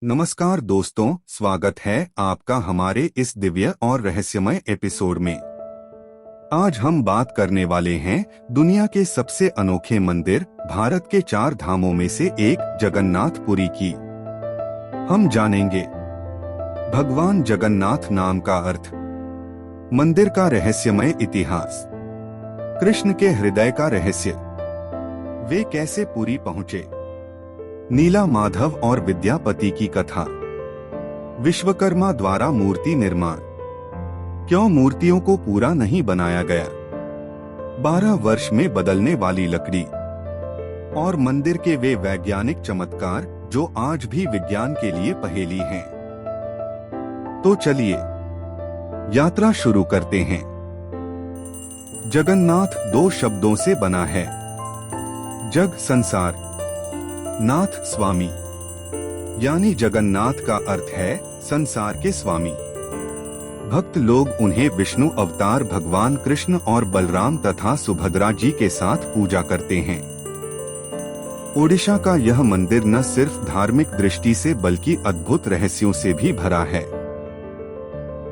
नमस्कार दोस्तों, स्वागत है आपका हमारे इस दिव्य और रहस्यमय एपिसोड में। आज हम बात करने वाले हैं दुनिया के सबसे अनोखे मंदिर, भारत के 4 धामों में से एक जगन्नाथपुरी की। हम जानेंगे भगवान जगन्नाथ नाम का अर्थ, मंदिर का रहस्यमय इतिहास, कृष्ण के हृदय का रहस्य, वे कैसे पुरी पहुंचे, नीला माधव और विद्यापति की कथा, विश्वकर्मा द्वारा मूर्ति निर्माण, क्यों मूर्तियों को पूरा नहीं बनाया गया, 12 वर्ष में बदलने वाली लकड़ी और मंदिर के वे वैज्ञानिक चमत्कार जो आज भी विज्ञान के लिए पहेली हैं। तो चलिए यात्रा शुरू करते हैं। जगन्नाथ 2 शब्दों से बना है। जग संसार, नाथ स्वामी, यानी जगन्नाथ का अर्थ है संसार के स्वामी। भक्त लोग उन्हें विष्णु अवतार भगवान कृष्ण और बलराम तथा सुभद्रा जी के साथ पूजा करते हैं। ओडिशा का यह मंदिर न सिर्फ धार्मिक दृष्टि से बल्कि अद्भुत रहस्यों से भी भरा है।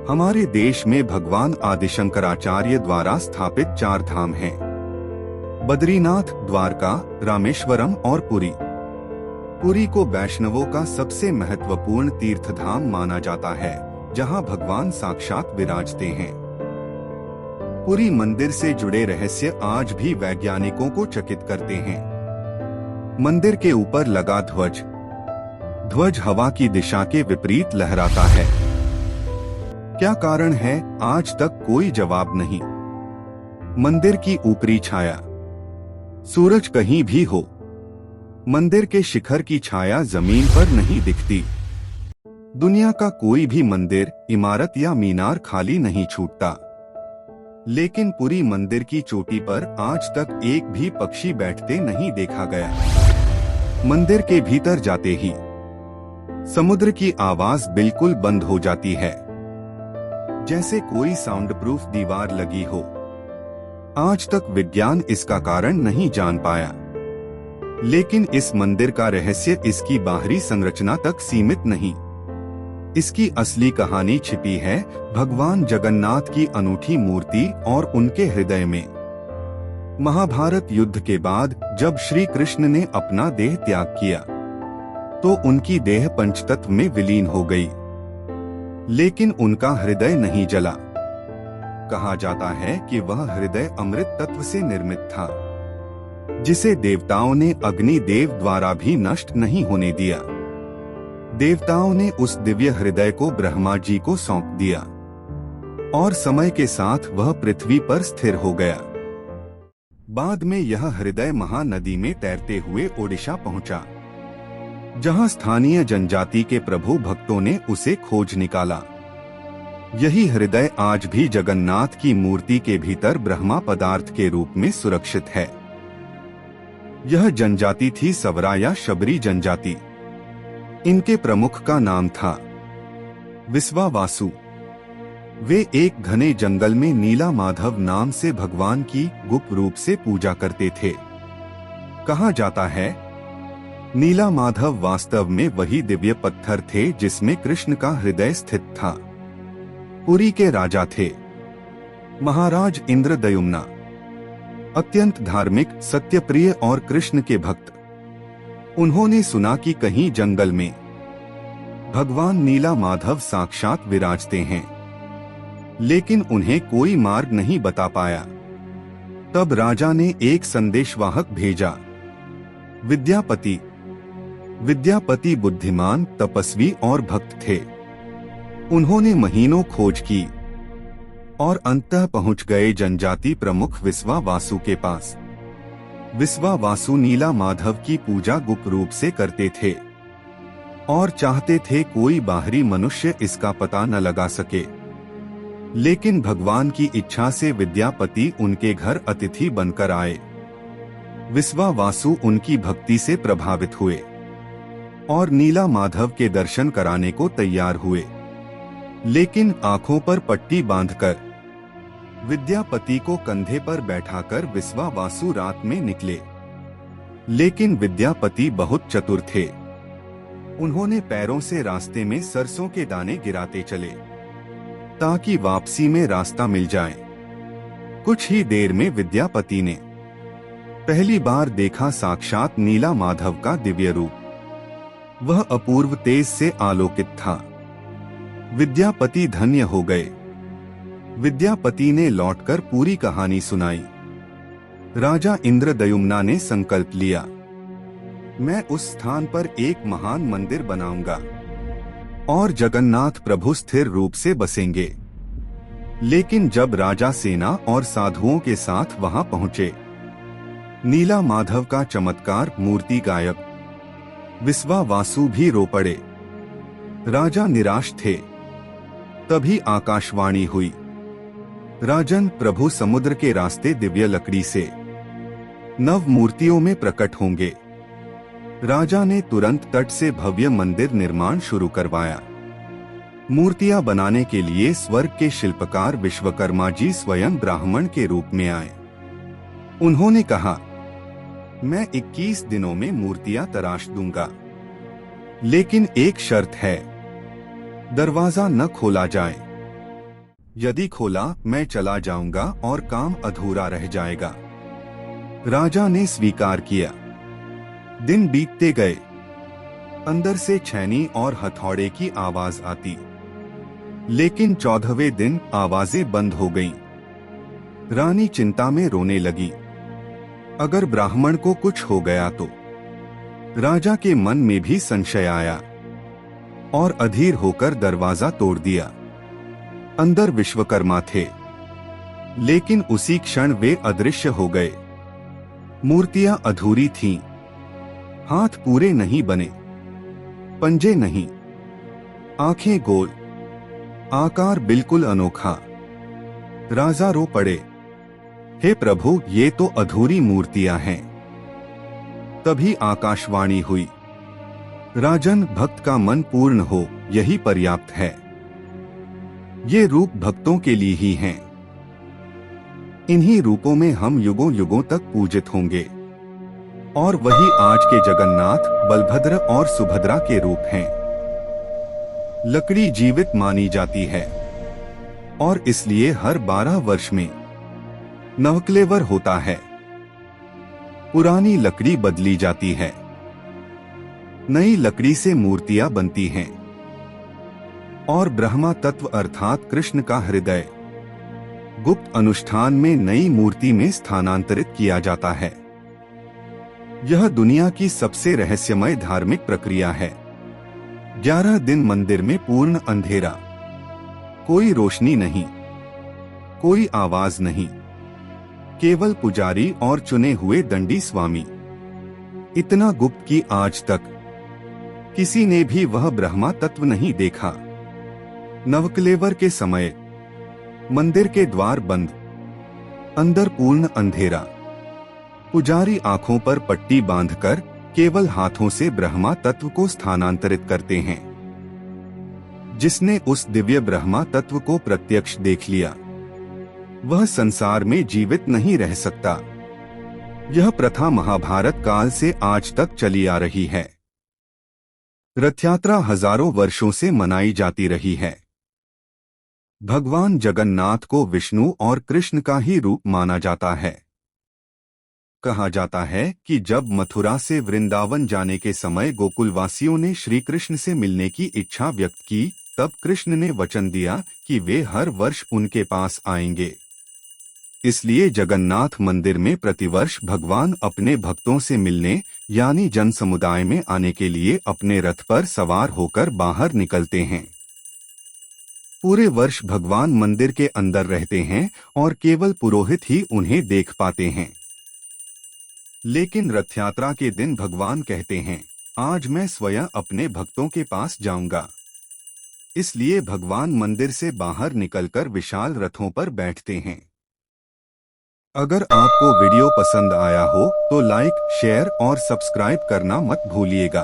हमारे देश में भगवान आदिशंकराचार्य द्वारा स्थापित 4 धाम हैं: बद्रीनाथ, द्वारका, रामेश्वरम और पुरी। पुरी को वैष्णवों का सबसे महत्वपूर्ण तीर्थधाम माना जाता है, जहां भगवान साक्षात विराजते हैं। पुरी मंदिर से जुड़े रहस्य आज भी वैज्ञानिकों को चकित करते हैं। मंदिर के ऊपर लगा ध्वज हवा की दिशा के विपरीत लहराता है। क्या कारण है, आज तक कोई जवाब नहीं। मंदिर की ऊपरी छाया, सूरज कहीं भी हो, मंदिर के शिखर की छाया जमीन पर नहीं दिखती। दुनिया का कोई भी मंदिर, इमारत या मीनार खाली नहीं छूटता, लेकिन पुरी मंदिर की चोटी पर आज तक एक भी पक्षी बैठते नहीं देखा गया। मंदिर के भीतर जाते ही समुद्र की आवाज बिल्कुल बंद हो जाती है, जैसे कोई साउंड प्रूफ दीवार लगी हो। आज तक विज्ञान इसका कारण नहीं जान पाया, लेकिन इस मंदिर का रहस्य इसकी बाहरी संरचना तक सीमित नहीं। इसकी असली कहानी छिपी है भगवान जगन्नाथ की अनूठी मूर्ति और उनके हृदय में। महाभारत युद्ध के बाद जब श्री कृष्ण ने अपना देह त्याग किया, तो उनकी देह पंचतत्व में विलीन हो गई, लेकिन उनका हृदय नहीं जला। कहा जाता है कि वह हृदय अमृत तत्व से निर्मित था, जिसे देवताओं ने अग्नि देव द्वारा भी नष्ट नहीं होने दिया। देवताओं ने उस दिव्य हृदय को ब्रह्मा जी को सौंप दिया और समय के साथ वह पृथ्वी पर स्थिर हो गया। बाद में यह हृदय महानदी में तैरते हुए ओडिशा पहुंचा, जहां स्थानीय जनजाति के प्रभु भक्तों ने उसे खोज निकाला। यही हृदय आज भी जगन्नाथ की मूर्ति के भीतर ब्रह्मा पदार्थ के रूप में सुरक्षित है। यह जनजाति थी सवरा या शबरी जनजाति। इनके प्रमुख का नाम था विश्वावासु। वे एक घने जंगल में नीला माधव नाम से भगवान की गुप्त रूप से पूजा करते थे। कहा जाता है नीला माधव वास्तव में वही दिव्य पत्थर थे जिसमें कृष्ण का हृदय स्थित था। पुरी के राजा थे महाराज इंद्रद्युम्न, अत्यंत धार्मिक, सत्यप्रिय और कृष्ण के भक्त। उन्होंने सुना कि कहीं जंगल में भगवान नीला माधव साक्षात विराजते हैं, लेकिन उन्हें कोई मार्ग नहीं बता पाया। तब राजा ने एक संदेशवाहक भेजा, विद्यापति। विद्यापति बुद्धिमान, तपस्वी और भक्त थे। उन्होंने महीनों खोज की और अंततः पहुंच गए जनजाति प्रमुख विश्वावासु के पास। विश्वावासु नीला माधव की पूजा गुप्त रूप से करते थे और चाहते थे कोई बाहरी मनुष्य इसका पता न लगा सके। लेकिन भगवान की इच्छा से विद्यापति उनके घर अतिथि बनकर आए। विश्वावासु उनकी भक्ति से प्रभावित हुए और नीला माधव के दर्शन कराने को तैयार हुए, लेकिन आंखों पर पट्टी बांधकर विद्यापति को कंधे पर बैठाकर विश्वावासु रात में निकले। लेकिन विद्यापति बहुत चतुर थे। उन्होंने पैरों से रास्ते में सरसों के दाने गिराते चले ताकि वापसी में रास्ता मिल जाए। कुछ ही देर में विद्यापति ने पहली बार देखा साक्षात नीला माधव का दिव्य रूप। वह अपूर्व तेज से आलोकित था। विद्यापति धन्य हो गए। विद्यापति ने लौटकर पूरी कहानी सुनाई। राजा इंद्रद्युम्न ने संकल्प लिया, मैं उस स्थान पर एक महान मंदिर बनाऊंगा और जगन्नाथ प्रभु स्थिर रूप से बसेंगे। लेकिन जब राजा सेना और साधुओं के साथ वहां पहुंचे, नीला माधव का चमत्कार मूर्ति गायब। विश्वावासु भी रो पड़े। राजा निराश थे। तभी आकाशवाणी हुई, राजन, प्रभु समुद्र के रास्ते दिव्य लकड़ी से नव मूर्तियों में प्रकट होंगे। राजा ने तुरंत तट से भव्य मंदिर निर्माण शुरू करवाया। मूर्तियां बनाने के लिए स्वर्ग के शिल्पकार विश्वकर्मा जी स्वयं ब्राह्मण के रूप में आए। उन्होंने कहा, मैं 21 दिनों में मूर्तियां तराश दूंगा, लेकिन एक शर्त है, दरवाजा न खोला जाए। यदि खोला मैं चला जाऊंगा और काम अधूरा रह जाएगा। राजा ने स्वीकार किया। दिन बीतते गए। अंदर से छैनी और हथौड़े की आवाज आती, लेकिन 14वें दिन आवाजें बंद हो गईं। रानी चिंता में रोने लगी। अगर ब्राह्मण को कुछ हो गया तो? राजा के मन में भी संशय आया और अधीर होकर दरवाजा तोड़ दिया। अंदर विश्वकर्मा थे, लेकिन उसी क्षण वे अदृश्य हो गए। मूर्तियां अधूरी थीं। हाथ पूरे नहीं बने, पंजे नहीं, आंखें गोल, आकार बिल्कुल अनोखा। राजा रो पड़े, हे प्रभु, ये तो अधूरी मूर्तियां हैं। तभी आकाशवाणी हुई, राजन, भक्त का मन पूर्ण हो यही पर्याप्त है। ये रूप भक्तों के लिए ही हैं। इन्हीं रूपों में हम युगों युगों तक पूजित होंगे। और वही आज के जगन्नाथ, बलभद्र और सुभद्रा के रूप हैं। लकड़ी जीवित मानी जाती है और इसलिए हर 12 वर्ष में नवकलेवर होता है। पुरानी लकड़ी बदली जाती है, नई लकड़ी से मूर्तियां बनती हैं और ब्रह्मा तत्व अर्थात कृष्ण का हृदय गुप्त अनुष्ठान में नई मूर्ति में स्थानांतरित किया जाता है। यह दुनिया की सबसे रहस्यमय धार्मिक प्रक्रिया है। 11 दिन मंदिर में पूर्ण अंधेरा, कोई रोशनी नहीं, कोई आवाज नहीं, केवल पुजारी और चुने हुए दंडी स्वामी। इतना गुप्त कि आज तक किसी ने भी वह ब्रह्मा तत्व नहीं देखा। नवकलेवर के समय मंदिर के द्वार बंद, अंदर पूर्ण अंधेरा। पुजारी आंखों पर पट्टी बांधकर केवल हाथों से ब्रह्मा तत्व को स्थानांतरित करते हैं। जिसने उस दिव्य ब्रह्मा तत्व को प्रत्यक्ष देख लिया, वह संसार में जीवित नहीं रह सकता। यह प्रथा महाभारत काल से आज तक चली आ रही है। रथ यात्रा हजारों वर्षों से मनाई जाती रही है। भगवान जगन्नाथ को विष्णु और कृष्ण का ही रूप माना जाता है। कहा जाता है कि जब मथुरा से वृंदावन जाने के समय गोकुलवासियों ने श्री कृष्ण से मिलने की इच्छा व्यक्त की, तब कृष्ण ने वचन दिया कि वे हर वर्ष उनके पास आएंगे। इसलिए जगन्नाथ मंदिर में प्रतिवर्ष भगवान अपने भक्तों से मिलने यानी जन समुदाय में आने के लिए अपने रथ पर सवार होकर बाहर निकलते हैं। पूरे वर्ष भगवान मंदिर के अंदर रहते हैं और केवल पुरोहित ही उन्हें देख पाते हैं। लेकिन रथ यात्रा के दिन भगवान कहते हैं, आज मैं स्वयं अपने भक्तों के पास जाऊंगा। इसलिए भगवान मंदिर से बाहर निकलकर विशाल रथों पर बैठते हैं। अगर आपको वीडियो पसंद आया हो तो लाइक, शेयर और सब्सक्राइब करना मत भूलिएगा।